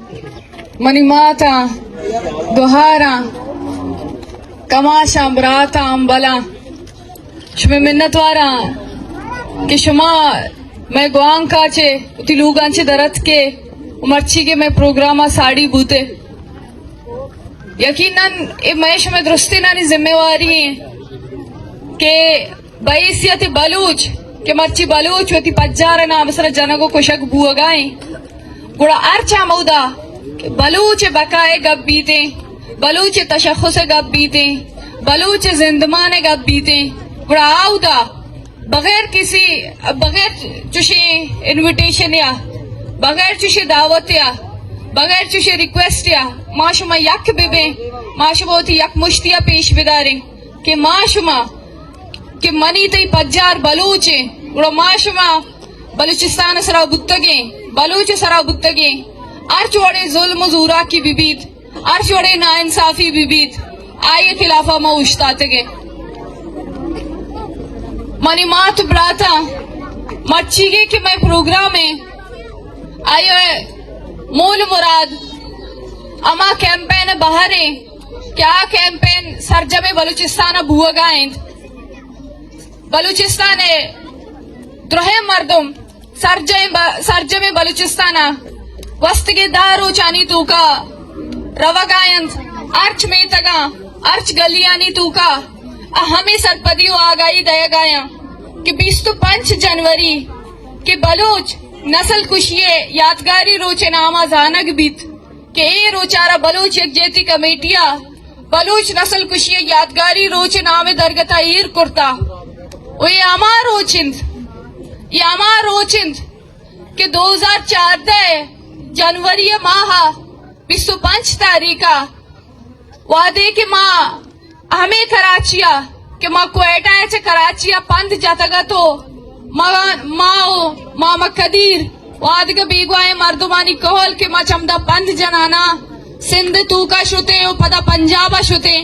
मनीमाता गुहारा कमाशा बराता अम्बला शुमे मिन्नतवारा कि शुमा मैं गुआंकाचे उती लूगांचे दरत के उमर्ची के मैं प्रोग्रामा साड़ी बूते यकीनन ए महेश में दुरुस्ती नानी जिम्मेवारी है के बैसियत बलूच के मर्ची बलूच होती पज्जार नाम सर जनगो कुशक बुआगाए गुड़ा अर्चा मौदा बलूच बकाए गब बीते बलूच तशख्खुस गब बीते बलूच जिंदमाने गब बीते गुड़ा आउदा बगैर चुशी इनविटेशन या बगैर चुशी दावत या बगैर चुशी रिक्वेस्ट या माशुमा यक बेबे माशुमा होती यक मुश्तिया पेश बिदारे के माशुमा के मनी तई पज्जार बलूचे गुड़ा माशुमा बलूचिस्तान सरा बुत्तगे बलूच सरा बुत्तगे अर्च वड़े जुल्म ज़ूरा की बिबीत अर्च वड़े नाइंसाफी बिबीत आये खिलाफा मऊश्तातगे मनी मात ब्राता मर्चीगे कि मैं प्रोग्राम में आयो मूल मुराद अमा कैंपेन बहारे क्या कैंपेन सरजमे बलूचिस्तान भूगाएं बलूचिस्तान द्रोहे मर्दुम सरजमे बलूचिस्ताना वस्तगे दारू चानी तूका रवागायंत अर्च में तगा अर्च गलियानी तूका हमें सरपदियो आगाई दया गाया कि 25 जनवरी के बलूच नस्ल कुशिये यादगारी रोचे नामा जानक बीत के ए रोचारा बलूच एक जेती कमेटिया बलूच नस्ल कुशिये यादगारी रोचे नामे दरगता ईर कुर्ता ये अमार रोचिंद के 2014 जनवरी माह 25 तारीखा वादे के माँ हमें कराचिया के माँ क्वेटा से कराचिया पंद जातगा तो माँ कदीर वाद के बीगवाए मर्दुमानी कहल के माँ चमदा पंद जनाना सिंध तू का शुते पदा पंजाबा शुते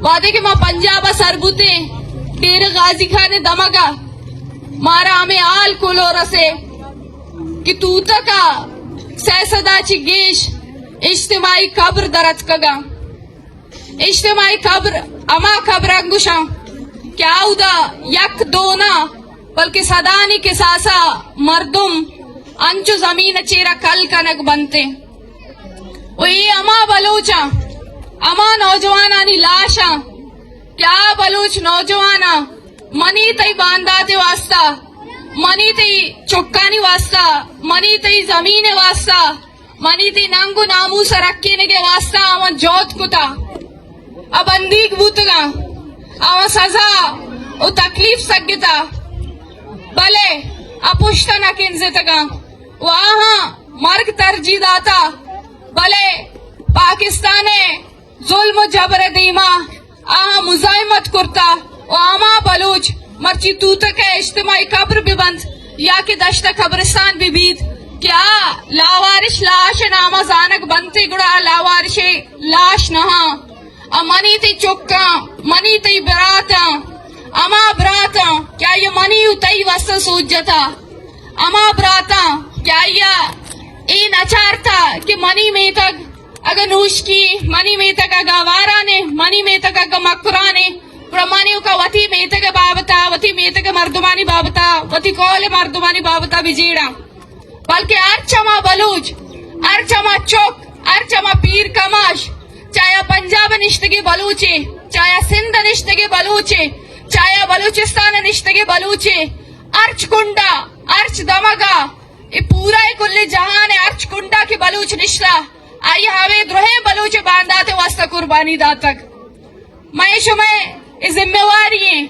वादे के माँ पंजाबा सरबुते तेरे गाजी खाने दमगा मारा हमें आल कोलो रसे कि तू तका सैसदाची गेश इज्तिमाई कब्र दरत कगा इज्तिमाई कब्र अमा कब्र अंगुशा क्या उदा यक दोना बल्कि सदानी के सासा मर्दुम अंचु जमीन चेरा कल कनक बनते ये अमा बलूचा अमा नौजवानानी लाशा क्या बलूच नौजवाना मनी तई बांदाते वास्ता मनी तई चुक्कानी वास्ता मनी तई जमीन वास्ता मनी तई नंगु नामू सरक्कीने के वास्ता अवन जोत कुता अब अंदीक बूतगा अवन सजा ओ तकलीफ सग्गिता भले अपुष्टा न किंजतगा वहाँ मर्ग तरजी दाता भले पाकिस्ताने जुल्म जबर दीमा मुजाहिमत कुर्ता आमा बलूच मर्ची तूत के इज्तिमाई कब्र भी बंद या के दश्त कब्रिस्तान भी बीत क्या लावारिश लाश नामा जानक बनते गुड़ा लावारिश लाश नहा मनी ती चुक्का मनी ती बराता अमा बराता क्या ये मनी उतई वस्त सूझता अमा बराता क्या ये नचारता कि मनी में तक अगर नूश की मनी में तक गवारा ने मनी में तक मकुरा ने प्रमाणियों का वती में तक बाबता वती में तक मर्दुमानी बाबता वती कोले मर्दुमानी बाबता बिजीड़ा बल्कि अर्चमा बलूच अर्चमा चौक अर्चमा पीर कमाश चाहे पंजाब निश्तगे बलूचे चाहे सिंध निश्तगे बलूचे चाहे बलूचिस्तान निश्तगे बलूचे अर्च कुंडा अर्च दमगा ये पूरा कुल्ले जहान है अर्च कुंडा की बलूच निश्ता आई हवे द्रोहे बलूच बांधाते वास्ता कुर्बानी दातक महेश में जिम्मेवारी है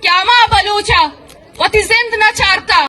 क्या माँ बलूचा वती जिंद न चारता